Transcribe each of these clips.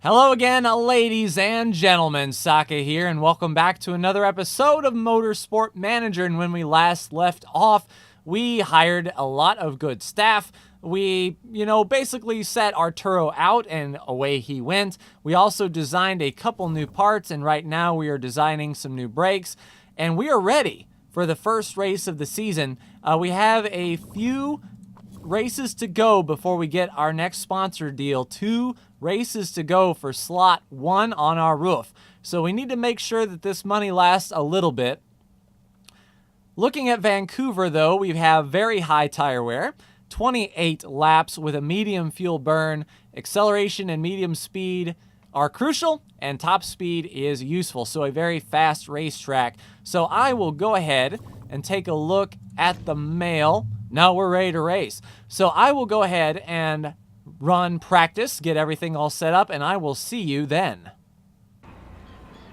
Hello again, ladies and gentlemen. Saka here, and welcome back to another episode of Motorsport Manager. And when we last left off, we hired a lot of good staff. We, basically set Arturo out and away he went. We also designed a couple new parts, and right now we are designing some new brakes. And we are ready for the first race of the season. We have a few races to go before we get our next sponsor deal. 2 races to go for slot 1 on our roof. So we need to make sure that this money lasts a little bit. Looking at Vancouver, though, we have very high tire wear, 28 laps with a medium fuel burn. Acceleration and medium speed are crucial, and top speed is useful, so a very fast racetrack. So I will go ahead and take a look at the mail. Now we're ready to race. So I will go ahead and run practice, get everything all set up, and I will see you then.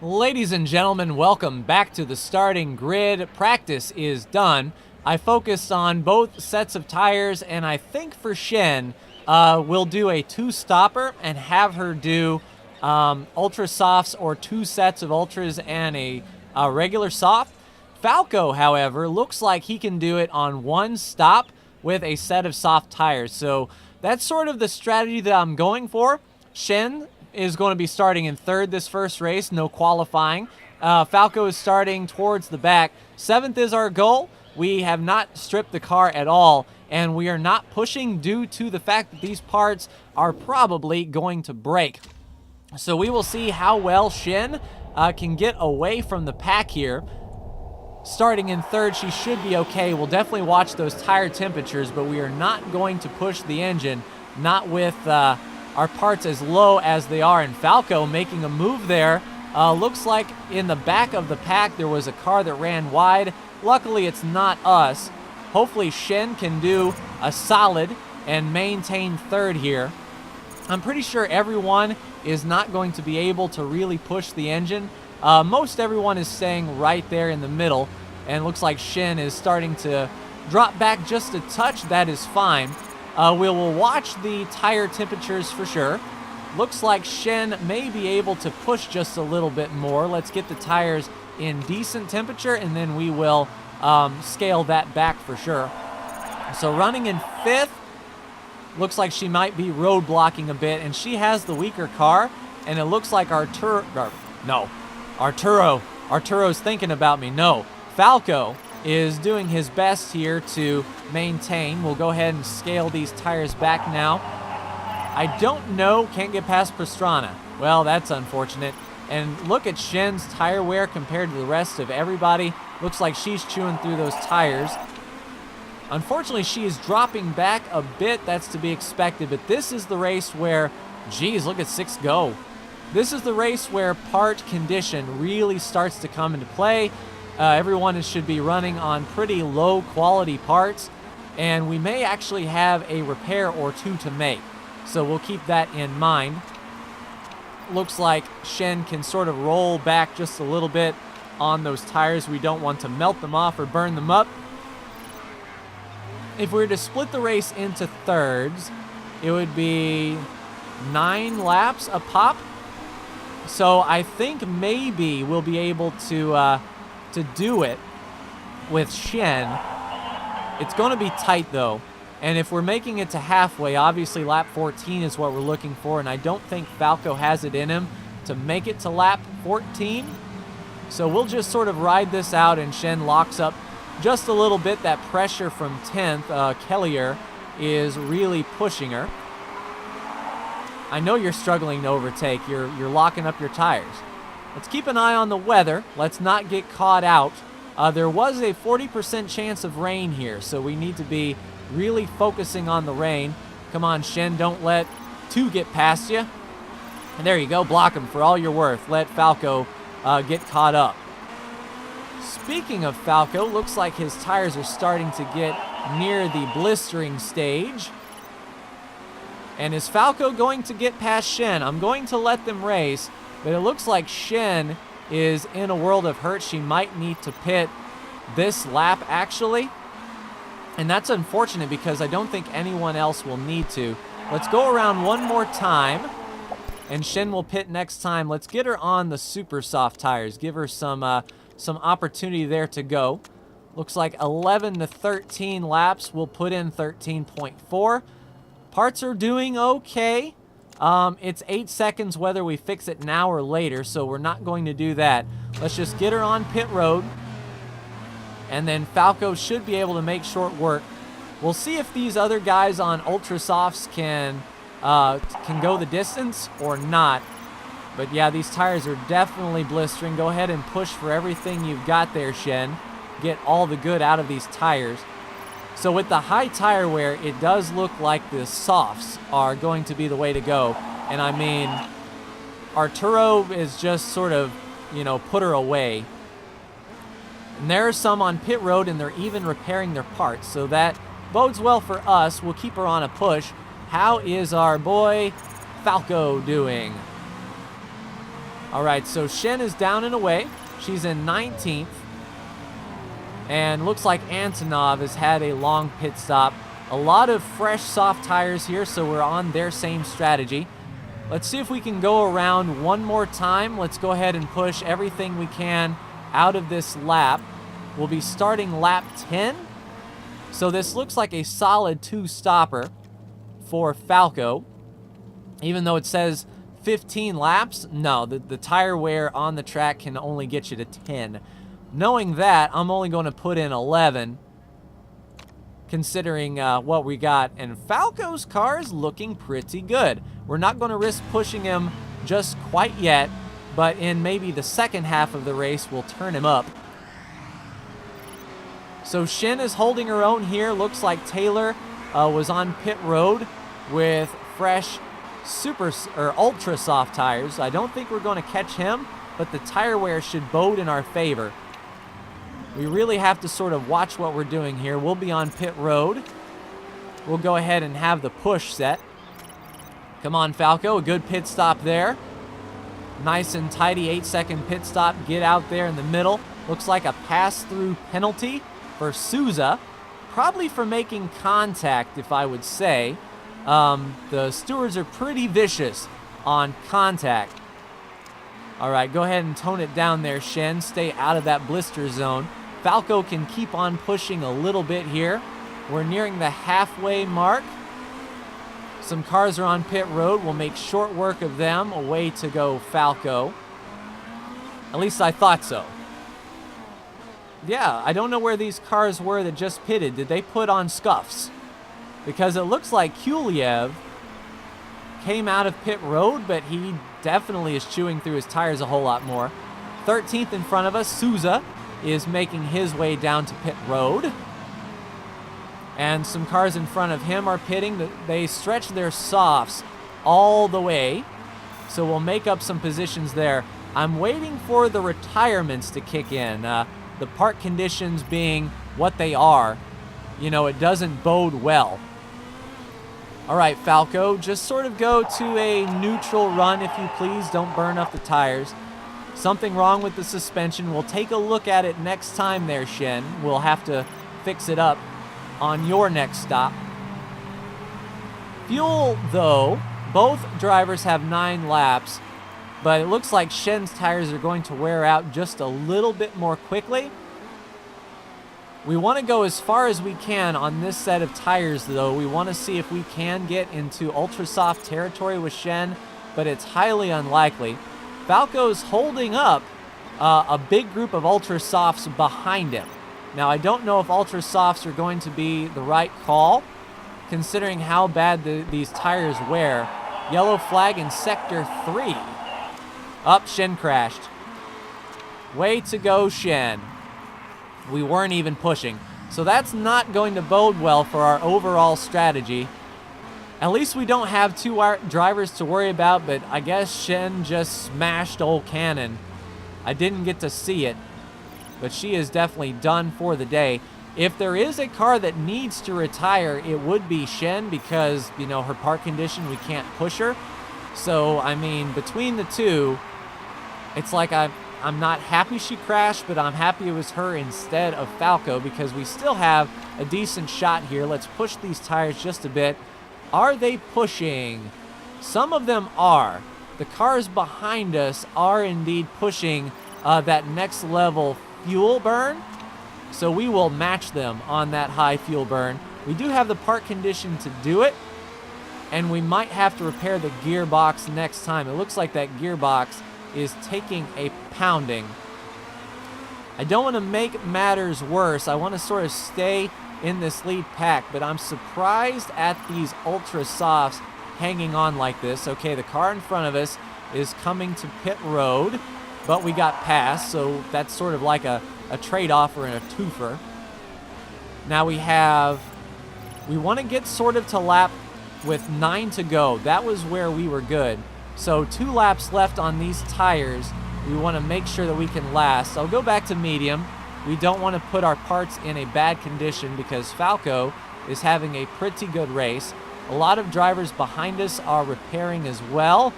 Ladies and gentlemen, welcome back to the starting grid. Practice is done. I focused on both sets of tires, and I think for Shen, we'll do a 2-stopper and have her do ultra softs or 2 sets of ultras and a regular soft. Falco, however, looks like he can do it on 1 stop with a set of soft tires. So that's sort of the strategy that I'm going for. Shen is going to be starting in 3rd this first race, no qualifying. Falco is starting towards the back. 7th is our goal. We have not stripped the car at all, and we are not pushing due to the fact that these parts are probably going to break. So we will see how well Shen can get away from the pack here. Starting in 3rd, she should be okay. We'll definitely watch those tire temperatures, but we are not going to push the engine, not with our parts as low as they are. And Falco making a move there. Looks like in the back of the pack there was a car that ran wide. Luckily, it's not us. Hopefully, Shen can do a solid and maintain 3rd here. I'm pretty sure everyone is not going to be able to really push the engine. Most everyone is staying right there in the middle, and looks like Shen is starting to drop back just a touch. That is fine. We will watch the tire temperatures for sure. Looks like Shen may be able to push just a little bit more. Let's get the tires in decent temperature, and then we will scale that back for sure. So running in 5th, looks like she might be road blocking a bit, and she has the weaker car, and it looks like Arturo's thinking about me. No, Falco is doing his best here to maintain. We'll go ahead and scale these tires back now. I don't know, can't get past Pastrana. Well, that's unfortunate. And look at Shen's tire wear compared to the rest of everybody. Looks like she's chewing through those tires. Unfortunately, she is dropping back a bit. That's to be expected, but this is the race where, geez, look at 6 go. This is the race where part condition really starts to come into play. Everyone should be running on pretty low quality parts, and we may actually have a repair or 2 to make. So we'll keep that in mind. Looks like Shen can sort of roll back just a little bit on those tires. We don't want to melt them off or burn them up. If we were to split the race into 3rds, it would be 9 laps a pop. So I think maybe we'll be able to do it with Shen. It's going to be tight, though. And if we're making it to halfway, obviously lap 14 is what we're looking for, and I don't think Falco has it in him to make it to lap 14. So we'll just sort of ride this out, and Shen locks up just a little bit. That pressure from 10th, Kellier, is really pushing her. I know you're struggling to overtake. You're locking up your tires. Let's keep an eye on the weather. Let's not get caught out. There was a 40% chance of rain here, so we need to be really focusing on the rain. Come on, Shen, don't let 2 get past you. And there you go, block him for all you're worth. Let Falco get caught up. Speaking of Falco, looks like his tires are starting to get near the blistering stage. And is Falco going to get past Shen? I'm going to let them race, but it looks like Shen is in a world of hurt. She might need to pit this lap, actually. And that's unfortunate because I don't think anyone else will need to. Let's go around one more time. and Shen will pit next time. Let's get her on the super soft tires. Give her some opportunity there to go. Looks like 11 to 13 laps. We'll put in 13.4. Parts are doing okay. It's 8 seconds whether we fix it now or later, so we're not going to do that. Let's just get her on pit road, and then Falco should be able to make short work. We'll see if these other guys on Ultra Softs can go the distance or not. But yeah, these tires are definitely blistering. Go ahead and push for everything you've got there, Shen. Get all the good out of these tires. So with the high tire wear, it does look like the softs are going to be the way to go. And I mean, Arturo is just sort of, you know, put her away. And there are some on pit road, and they're even repairing their parts. So that bodes well for us. We'll keep her on a push. How is our boy Falco doing? All right, so Shen is down and away. She's in 19th. And looks like Antonov has had a long pit stop. A lot of fresh soft tires here, so we're on their same strategy. Let's see if we can go around one more time. Let's go ahead and push everything we can out of this lap. We'll be starting lap 10. So this looks like a solid 2-stopper for Falco. Even though it says 15 laps, no, the tire wear on the track can only get you to 10. Knowing that, I'm only going to put in 11, considering what we got. And Falco's car is looking pretty good. We're not going to risk pushing him just quite yet, but in maybe the second half of the race, we'll turn him up. So Shen is holding her own here. Looks like Taylor was on pit road with fresh ultra soft tires. I don't think we're going to catch him, but the tire wear should bode in our favor. We really have to sort of watch what we're doing here. We'll be on pit road. We'll go ahead and have the push set. Come on, Falco, a good pit stop there. Nice and tidy 8-second pit stop. Get out there in the middle. Looks like a pass-through penalty for Souza. Probably for making contact, if I would say. The stewards are pretty vicious on contact. All right, go ahead and tone it down there, Shen. Stay out of that blister zone. Falco can keep on pushing a little bit here. We're nearing the halfway mark. Some cars are on pit road. We'll make short work of them. Away to go, Falco. At least I thought so. Yeah, I don't know where these cars were that just pitted. Did they put on scuffs? Because it looks like Kuliev came out of pit road, but he definitely is chewing through his tires a whole lot more. 13th in front of us, Souza is making his way down to pit road. And some cars in front of him are pitting. They stretch their softs all the way, so we'll make up some positions there. I'm waiting for the retirements to kick in. The part conditions being what they are, you know, it doesn't bode well. All right, Falco, just sort of go to a neutral run, if you please. Don't burn up the tires. Something wrong with the suspension. We'll take a look at it next time there, Shen. We'll have to fix it up on your next stop. Fuel, though, both drivers have 9 laps, but it looks like Shen's tires are going to wear out just a little bit more quickly. We want to go as far as we can on this set of tires, though. We want to see if we can get into ultra soft territory with Shen, but it's highly unlikely. Falco's holding up a big group of ultra softs behind him. Now, I don't know if ultra softs are going to be the right call, considering how bad these tires wear. Yellow flag in sector 3. Up, Shen crashed. Way to go, Shen. We weren't even pushing. So that's not going to bode well for our overall strategy. At least we don't have 2 drivers to worry about, but I guess Shen just smashed old Cannon. I didn't get to see it, but she is definitely done for the day. If there is a car that needs to retire, it would be Shen because, you know, her part condition, we can't push her. So, I mean, between the two, it's like I'm not happy she crashed, but I'm happy it was her instead of Falco because we still have a decent shot here. Let's push these tires just a bit. Are they pushing? Some of them are. the cars behind us are indeed pushing that next level fuel burn. So we will match them on that high fuel burn. We do have the part condition to do it, and we might have to repair the gearbox next time. It looks like that gearbox is taking a pounding. I don't want to make matters worse. I want to sort of stay in this lead pack, but I'm surprised at these ultra softs hanging on like this. Okay, the car in front of us is coming to pit road, but we got past, so that's sort of like a trade-off or a twofer. Now we want to get sort of to lap with 9 to go. That was where we were good. So 2 laps left on these tires. We want to make sure that we can last. I'll go back to medium. We don't want to put our parts in a bad condition because Falco is having a pretty good race. A lot of drivers behind us are repairing as well.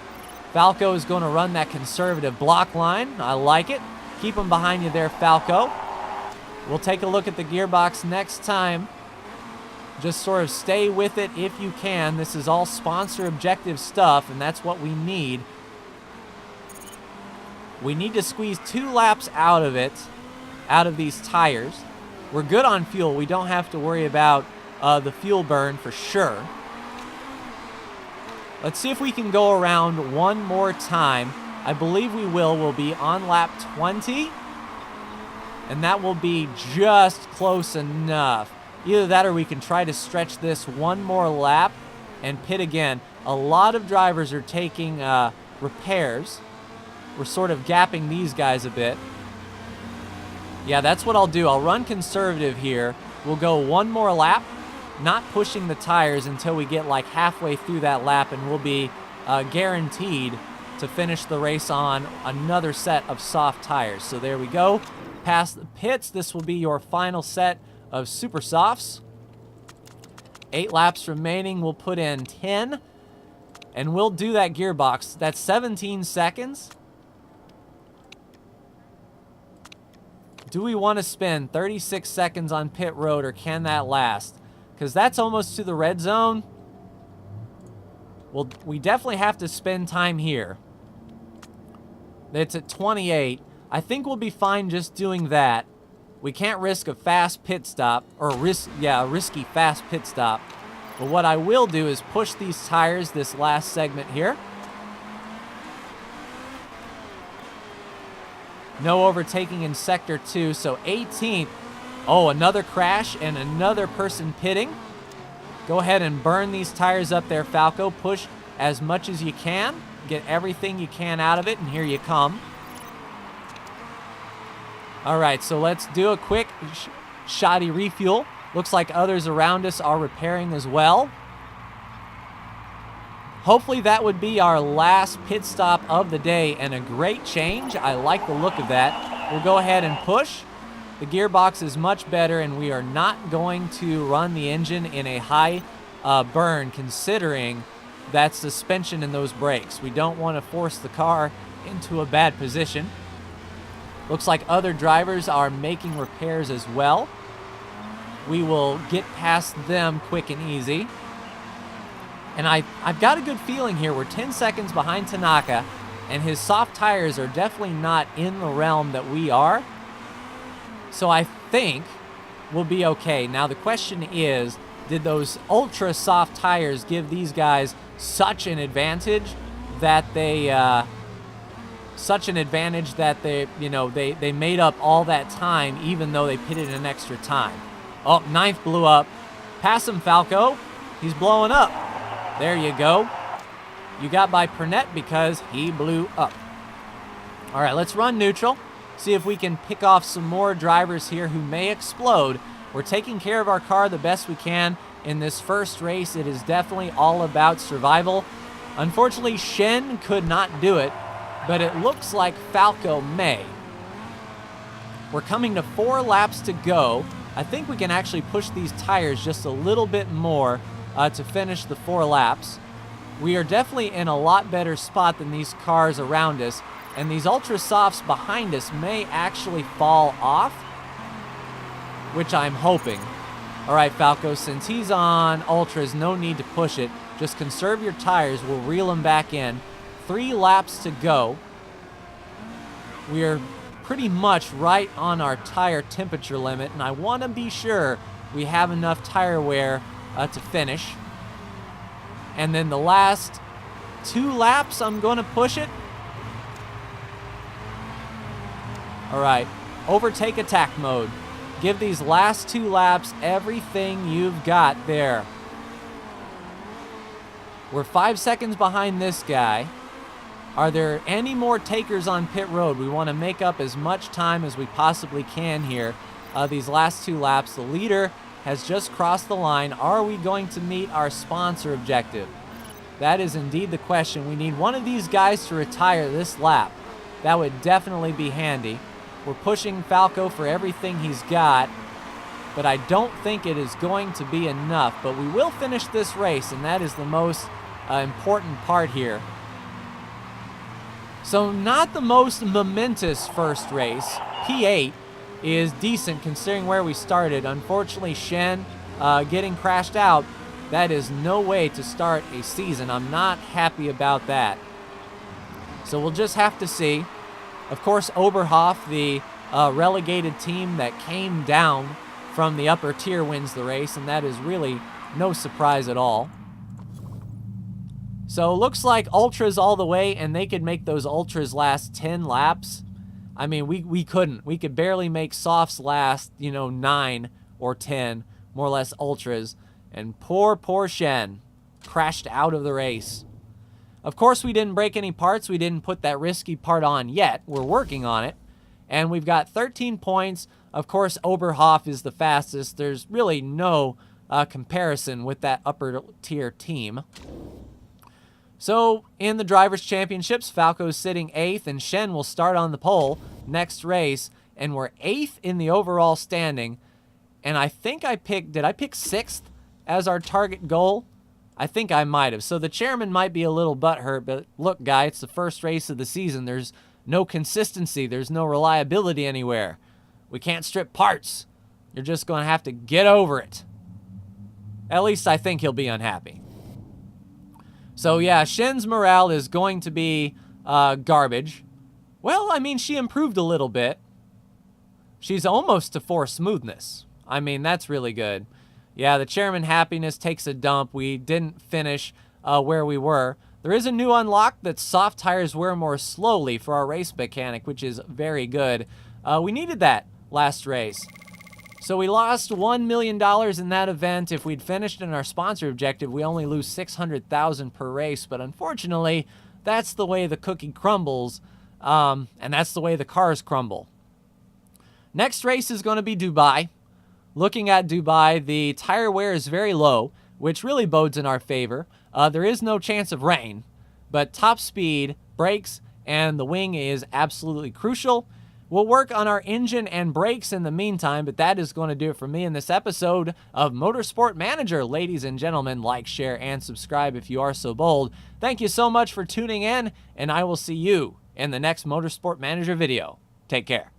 Falco is going to run that conservative block line. I like it. Keep them behind you there, Falco. We'll take a look at the gearbox next time. Just sort of stay with it if you can. This is all sponsor objective stuff, and that's what we need. We need to squeeze 2 laps out of it, out of these tires. We're good on fuel. We don't have to worry about the fuel burn for sure. Let's see if we can go around one more time. I believe we will. We'll be on lap 20, and that will be just close enough. Either that or we can try to stretch this one more lap and pit again. A lot of drivers are taking repairs. We're sort of gapping these guys a bit. Yeah, that's what I'll do. I'll run conservative here. We'll go one more lap, not pushing the tires until we get like halfway through that lap, and we'll be guaranteed to finish the race on another set of soft tires. So there we go. Past the pits, this will be your final set of super softs. 8 laps remaining. We'll put in 10, and we'll do that gearbox. That's 17 seconds. Do we want to spend 36 seconds on pit road, or can that last? Because that's almost to the red zone. Well, we definitely have to spend time here. It's at 28. I think we'll be fine just doing that. We can't risk a fast pit stop, or a risky fast pit stop. But what I will do is push these tires this last segment here. No overtaking in sector 2, so 18th. Oh, another crash and another person pitting. Go ahead and burn these tires up there, Falco. Push as much as you can. Get everything you can out of it, and here you come. All right, so let's do a quick shoddy refuel. Looks like others around us are repairing as well. Hopefully that would be our last pit stop of the day, and a great change. I like the look of that. We'll go ahead and push. The gearbox is much better, and we are not going to run the engine in a high burn, considering that suspension and those brakes. We don't want to force the car into a bad position. Looks like other drivers are making repairs as well. We will get past them quick and easy. And I've got a good feeling here. We're 10 seconds behind Tanaka, and his soft tires are definitely not in the realm that we are. So I think we'll be okay. Now the question is, did those ultra soft tires give these guys such an advantage that they they made up all that time, even though they pitted an extra time? Oh, 9th blew up. Pass him, Falco. He's blowing up. There you go. You got by Pernette because he blew up. All right, let's run neutral. See if we can pick off some more drivers here who may explode. We're taking care of our car the best we can in this first race. It is definitely all about survival. Unfortunately, Shen could not do it, but it looks like Falco may. We're coming to 4 laps to go. I think we can actually push these tires just a little bit more to finish the 4 laps. We are definitely in a lot better spot than these cars around us, and these ultra softs behind us may actually fall off, which I'm hoping. All right, Falco, since he's on ultras, no need to push it. Just conserve your tires. We'll reel them back in. 3 laps to go. We're pretty much right on our tire temperature limit, and I want to be sure we have enough tire wear to finish. And then the last 2 laps, I'm going to push it. All right, overtake attack mode. Give these last 2 laps everything you've got there. We're 5 seconds behind this guy. Are there any more takers on pit road? We want to make up as much time as we possibly can here. These last 2 laps, the leader has just crossed the line. Are we going to meet our sponsor objective? That is indeed the question. We need one of these guys to retire this lap. That would definitely be handy. We're pushing Falco for everything he's got, but I don't think it is going to be enough. But we will finish this race, and that is the most important part here. So not the most momentous first race. P8 is decent considering where we started. Unfortunately, Shen getting crashed out, that is no way to start a season. I'm not happy about that. So we'll just have to see. Of course, Oberhof, the relegated team that came down from the upper tier, wins the race, and that is really no surprise at all. So looks like ultras all the way, and they could make those ultras last 10 laps. I mean, we couldn't. We could barely make softs last, 9 or 10, more or less ultras. And poor Shen crashed out of the race. Of course, we didn't break any parts. We didn't put that risky part on yet. We're working on it. And we've got 13 points. Of course, Oberhof is the fastest. There's really no comparison with that upper tier team. So, in the Drivers' Championships, Falco's sitting 8th, and Shen will start on the pole next race. And we're 8th in the overall standing. And I think did I pick 6th as our target goal? I think I might have. So the chairman might be a little butthurt, but look, guy, it's the first race of the season. There's no consistency. There's no reliability anywhere. We can't strip parts. You're just going to have to get over it. At least I think he'll be unhappy. So yeah, Shen's morale is going to be garbage. Well, I mean, she improved a little bit. She's almost to 4 smoothness. I mean, that's really good. Yeah, the chairman happiness takes a dump. We didn't finish where we were. There is a new unlock that soft tires wear more slowly for our race mechanic, which is very good. We needed that last race. So we lost $1 million in that event. If we'd finished in our sponsor objective, we only lose $600,000 per race. But unfortunately, that's the way the cookie crumbles, and that's the way the cars crumble. Next race is going to be Dubai. Looking at Dubai, the tire wear is very low, which really bodes in our favor. There is no chance of rain, but top speed, brakes, and the wing is absolutely crucial. We'll work on our engine and brakes in the meantime, but that is going to do it for me in this episode of Motorsport Manager. Ladies and gentlemen, like, share, and subscribe if you are so bold. Thank you so much for tuning in, and I will see you in the next Motorsport Manager video. Take care.